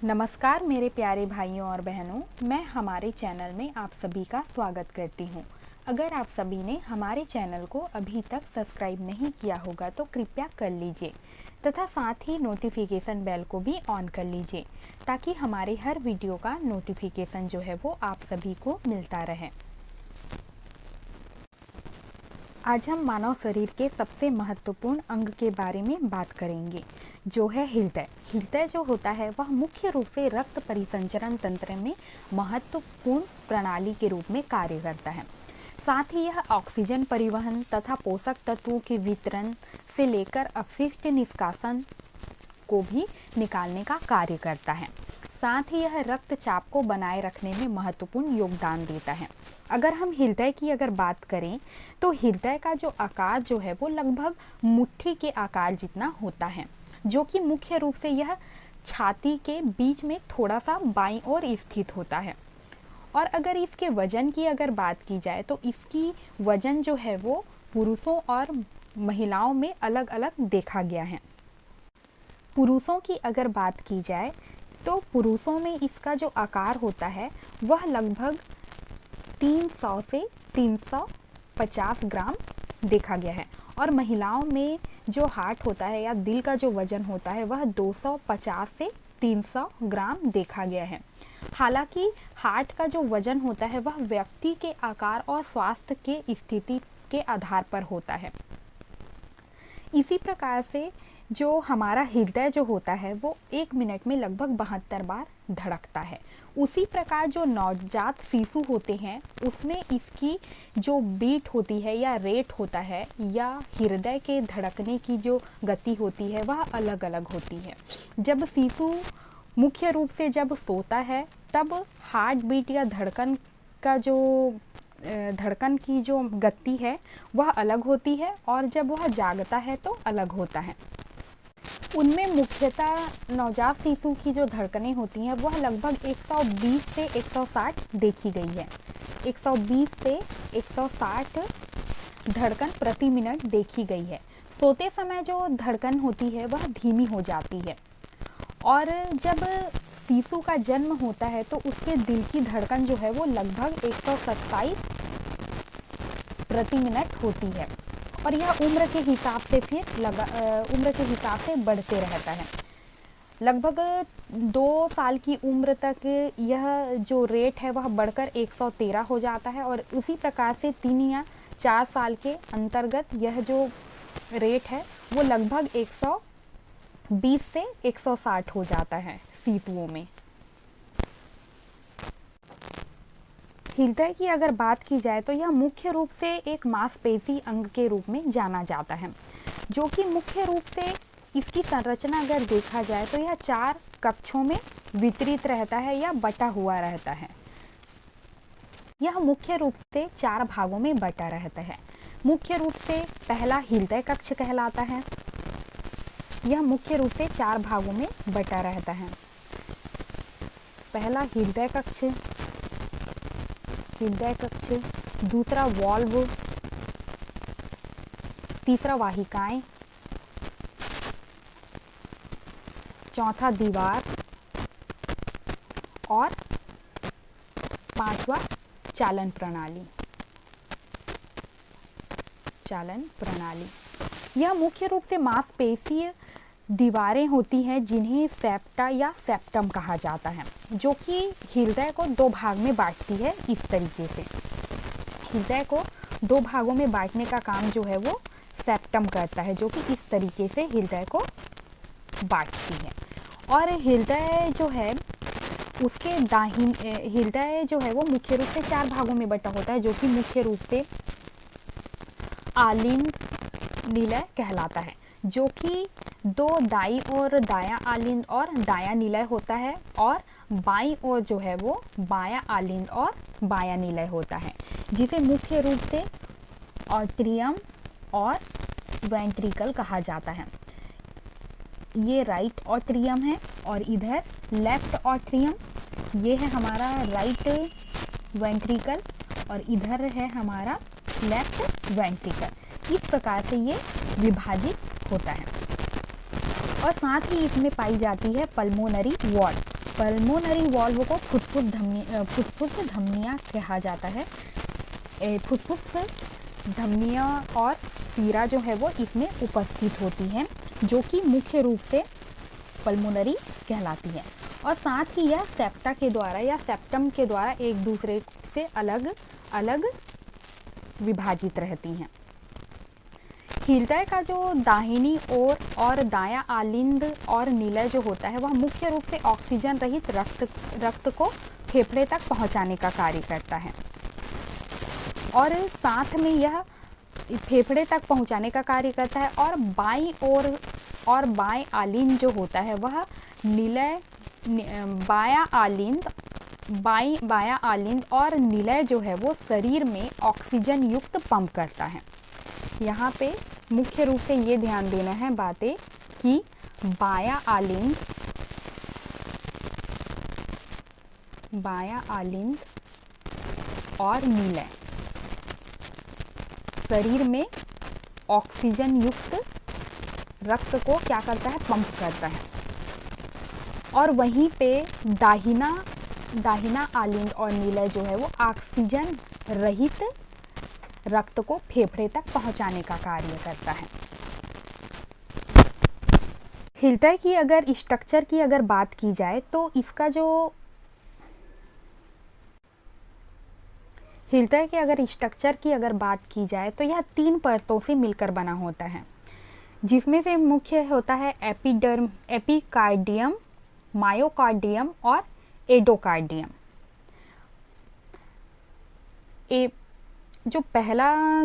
नमस्कार मेरे प्यारे भाइयों और बहनों, मैं हमारे चैनल में आप सभी का स्वागत करती हूँ। अगर आप सभी ने हमारे चैनल को अभी तक सब्सक्राइब नहीं किया होगा तो कृपया कर लीजिए तथा साथ ही नोटिफिकेशन बेल को भी ऑन कर लीजिए ताकि हमारे हर वीडियो का नोटिफिकेशन जो है वो आप सभी को मिलता रहे। आज हम मानव शरीर के सबसे महत्वपूर्ण अंग के बारे में बात करेंगे, जो है हृदय। हृदय जो होता है वह मुख्य रूप से रक्त परिसंचरण तंत्र में महत्वपूर्ण प्रणाली के रूप में कार्य करता है। साथ ही यह ऑक्सीजन परिवहन तथा पोषक तत्वों के वितरण से लेकर अपशिष्ट निष्कासन को भी निकालने का कार्य करता है। साथ ही यह रक्तचाप को बनाए रखने में महत्वपूर्ण योगदान देता है। अगर हम हृदय की बात करें तो हृदय का जो आकार जो है वो लगभग मुट्ठी के आकार जितना होता है, जो कि मुख्य रूप से यह छाती के बीच में थोड़ा सा बाईं ओर स्थित होता है। और अगर इसके वजन की बात की जाए तो इसकी वजन जो है वो पुरुषों और महिलाओं में अलग अलग देखा गया है। पुरुषों की अगर बात की जाए तो पुरुषों में इसका जो आकार होता है वह लगभग 300 से 350 ग्राम देखा गया है, और महिलाओं में जो हार्ट होता है या दिल का जो वजन होता है वह 250 से 300 ग्राम देखा गया है। हालांकि हार्ट का जो वजन होता है वह व्यक्ति के आकार और स्वास्थ्य के स्थिति के आधार पर होता है। इसी प्रकार से जो हमारा हृदय जो होता है वो 1 मिनट में लगभग 72 बार धड़कता है। उसी प्रकार जो नवजात शिशु होते हैं उसमें इसकी जो बीट होती है या रेट होता है या हृदय के धड़कने की जो गति होती है वह अलग अलग होती है। जब शिशु मुख्य रूप से जब सोता है तब हार्ट बीट या धड़कन की जो गति है वह अलग होती है, और जब वह जागता है तो अलग होता है। उनमें मुख्यतः नवजात शिशु की जो धड़कनें होती हैं वह लगभग 120 से 160 देखी गई है। 120 से 160 धड़कन प्रति मिनट देखी गई है। सोते समय जो धड़कन होती है वह धीमी हो जाती है, और जब शिशु का जन्म होता है तो उसके दिल की धड़कन जो है वो लगभग 127 प्रति मिनट होती है, और यह उम्र के हिसाब से बढ़ते रहता है। लगभग 2 साल की उम्र तक यह जो रेट है वह बढ़कर 113 हो जाता है, और उसी प्रकार से 3 या 4 साल के अंतर्गत यह जो रेट है वो लगभग 120 से 160 हो जाता है शिशुओं में। हृदय की अगर बात की जाए तो यह मुख्य रूप से एक मांसपेशी अंग के रूप में जाना जाता है, जो कि मुख्य रूप से इसकी संरचना अगर देखा जाए तो यह 4 कक्षों में वितरित रहता है या बटा हुआ रहता है। यह मुख्य रूप से 4 भागों में बटा रहता है। मुख्य रूप से पहला हृदय कक्ष कहलाता है। यह मुख्य रूप से 4 भागों में बटा रहता है। पहला हृदय कक्ष, दूसरा वॉल्व, तीसरा वाहिकाएं, चौथा दीवार और 5वां चालन प्रणाली। यह मुख्य रूप से मांसपेशीय दीवारें होती हैं जिन्हें सेप्टा या सेप्टम कहा जाता है, जो कि हृदय को 2 भाग में बांटती है। इस तरीके से हृदय को 2 भागों में बांटने का काम जो है वो सेप्टम करता है, जो कि इस तरीके से हृदय को बांटती है। और हृदय जो है उसके हृदय जो है वो मुख्य रूप से 4 भागों में बटा होता है, जो कि मुख्य रूप से आलिंद निलय कहलाता है, जो कि 2 दाईं और दायां आलिंद और दायां निलय होता है, और बाईं ओर जो है वो बायां आलिंद और बायां निलय होता है, जिसे मुख्य रूप से ऑट्रियम और वेंट्रिकल कहा जाता है। ये राइट ऑट्रियम है और इधर लेफ्ट ऑट्रियम। ये है हमारा राइट वेंट्रिकल और इधर है हमारा लेफ्ट वेंट्रिकल। इस प्रकार से ये विभाजित होता है। और साथ ही इसमें पाई जाती है पल्मोनरी वॉल। पल्मोनरी वाल्व को फुफ्फुस धमनियाँ कहा जाता है। फुफ्फुस धमनियाँ और सीरा जो है वो इसमें उपस्थित होती हैं, जो कि मुख्य रूप से पल्मोनरी कहलाती है, और साथ ही यह सेप्टा के द्वारा या सेप्टम के द्वारा एक दूसरे से अलग अलग विभाजित रहती हैं। हृदय का जो दाहिनी ओर और दायां आलिंद और निलय जो होता है वह मुख्य रूप से ऑक्सीजन रहित रक्त को फेफड़े तक पहुंचाने का कार्य करता है, और साथ में यह फेफड़े तक पहुंचाने का कार्य करता है। और बाईं ओर और बाएं आलिंद जो होता है वह निलय बायां आलिंद और निलय जो है वो शरीर में ऑक्सीजन युक्त पंप करता है। यहाँ पे मुख्य रूप से ये ध्यान देना है बातें कि बायां आलिंद और निलय शरीर में ऑक्सीजन युक्त रक्त को क्या करता है, पंप करता है, और वहीं पे दाहिना आलिंद और निलय जो है वो ऑक्सीजन रहित रक्त को फेफड़े तक पहुंचाने का कार्य करता है। हृदय की अगर स्ट्रक्चर की अगर बात की जाए तो इसका जो हृदय के अगर स्ट्रक्चर की अगर बात की जाए तो यह 3 परतों से मिलकर बना होता है, जिसमें से मुख्य होता है एपिकार्डियम, मायोकार्डियम और एंडोकार्डियम।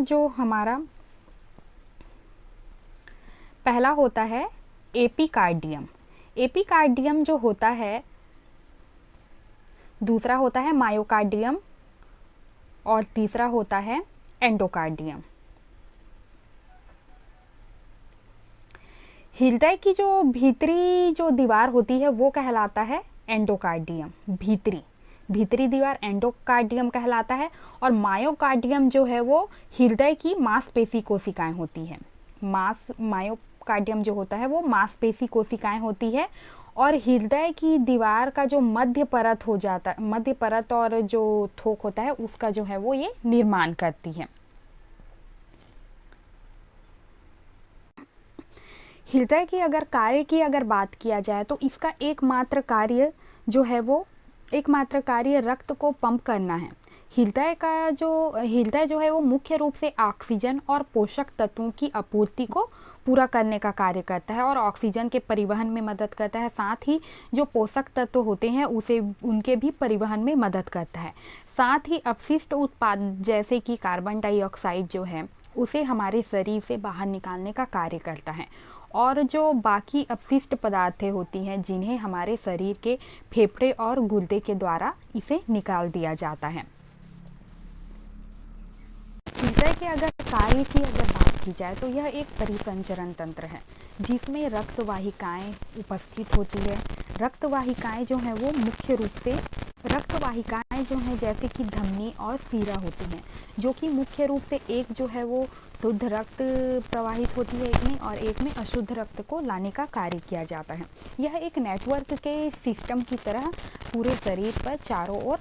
जो हमारा पहला होता है एपिकार्डियम। एपिकार्डियम जो होता है, दूसरा होता है मायोकार्डियम और तीसरा होता है एंडोकार्डियम। हृदय की जो भीतरी जो दीवार होती है वो कहलाता है एंडोकार्डियम। भीतरी दीवार एंडोकार्डियम कहलाता है, और मायोकार्डियम जो है वो हृदय की मांसपेशी कोशिकाएं होती है। मायोकार्डियम जो होता है वो मांसपेशी कोशिकाएं होती है, और हृदय की दीवार का जो मध्य परत और जो थोक होता है उसका जो है वो ये निर्माण करती है। हृदय की अगर कार्य की अगर बात किया जाए तो इसका एकमात्र कार्य जो है रक्त को पंप करना है। हृदय जो है वो मुख्य रूप से ऑक्सीजन और पोषक तत्वों की आपूर्ति को पूरा करने का कार्य करता है और ऑक्सीजन के परिवहन में मदद करता है, साथ ही जो पोषक तत्व होते हैं उनके भी परिवहन में मदद करता है। साथ ही अपशिष्ट उत्पाद जैसे कि कार्बन डाइऑक्साइड जो है उसे हमारे शरीर से बाहर निकालने का कार्य करता है, और जो बाकी अपशिष्ट पदार्थें होती हैं जिन्हें हमारे शरीर के फेफड़े और गुर्दे के द्वारा इसे निकाल दिया जाता है। हृदय के अगर कार्य की अगर बात की जाए तो यह एक परिसंचरण तंत्र है जिसमें रक्त वाहिकाएं उपस्थित होती है। रक्त वाहिकाएं जो हैं वो मुख्य रूप से जैसे कि धमनी और सीरा होती हैं, जो कि मुख्य रूप से एक जो है वो शुद्ध रक्त प्रवाहित होती है एक में, और एक में अशुद्ध रक्त को लाने का कार्य किया जाता है। यह एक नेटवर्क के सिस्टम की तरह पूरे शरीर पर चारों ओर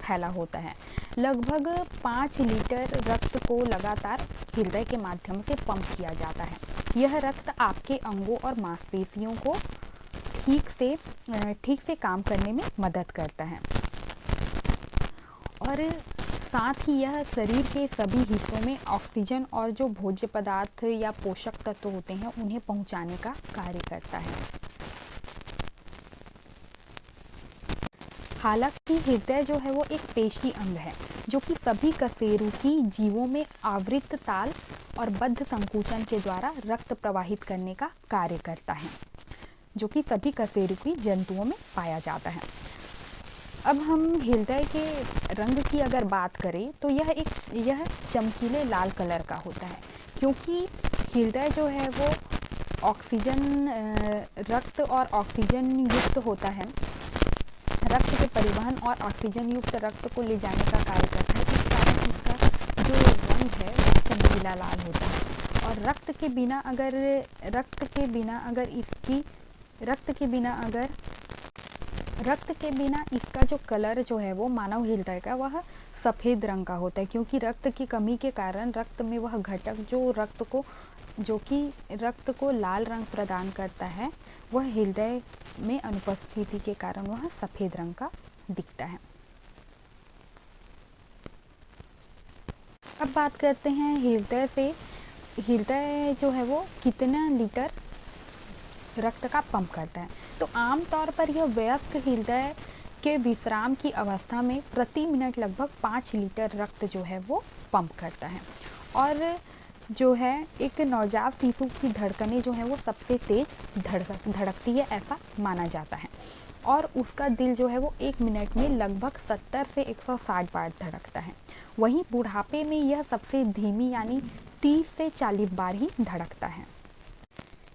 फैला होता है। लगभग 5 लीटर रक्त को लगातार हृदय के माध्यम से पंप किया जाता है। यह रक्त आपके अंगों और मांसपेशियों को ठीक से काम करने में मदद करता है, और साथ ही यह शरीर के सभी हिस्सों में ऑक्सीजन और जो भोज्य पदार्थ या पोषक तत्व होते हैं उन्हें पहुंचाने का कार्य करता है। हालांकि हृदय जो है वो एक पेशी अंग है जो कि सभी कशेरुकी जीवों में आवृत्त ताल और बद्ध संकुचन के द्वारा रक्त प्रवाहित करने का कार्य करता है, जो कि सभी कशेरुकी जंतुओं में पाया जाता है। अब हम हृदय के रंग की अगर बात करें तो यह चमकीले लाल कलर का होता है, क्योंकि हृदय जो है वो रक्त और ऑक्सीजन युक्त होता है। रक्त के परिवहन और ऑक्सीजन युक्त रक्त को ले जाने का कार्य करता है, इस कारण इसका जो रंग है वो चमकीला लाल होता है। और रक्त के बिना अगर रक्त के बिना इसका जो कलर जो है वो मानव हृदय का वह सफ़ेद रंग का होता है, क्योंकि रक्त की कमी के कारण रक्त में वह घटक जो कि रक्त को लाल रंग प्रदान करता है, वह हृदय में अनुपस्थिति के कारण वह सफ़ेद रंग का दिखता है। अब बात करते हैं हृदय जो है वो कितना लीटर रक्त का पंप करता है। तो आमतौर पर यह वयस्क हृदय के विश्राम की अवस्था में प्रति मिनट लगभग 5 लीटर रक्त जो है वो पंप करता है। और जो है एक नवजात शिशु की धड़कनें जो है वो सबसे तेज धड़कती है, ऐसा माना जाता है। और उसका दिल जो है वो 1 मिनट में लगभग 70 से 160 बार धड़कता है। वहीं बुढ़ापे में यह सबसे धीमी यानी 30 से 40 बार ही धड़कता है।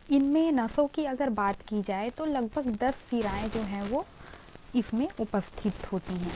इनमें नसों की अगर बात की जाए तो लगभग 10 सिराएं जो हैं वो इसमें उपस्थित होती हैं।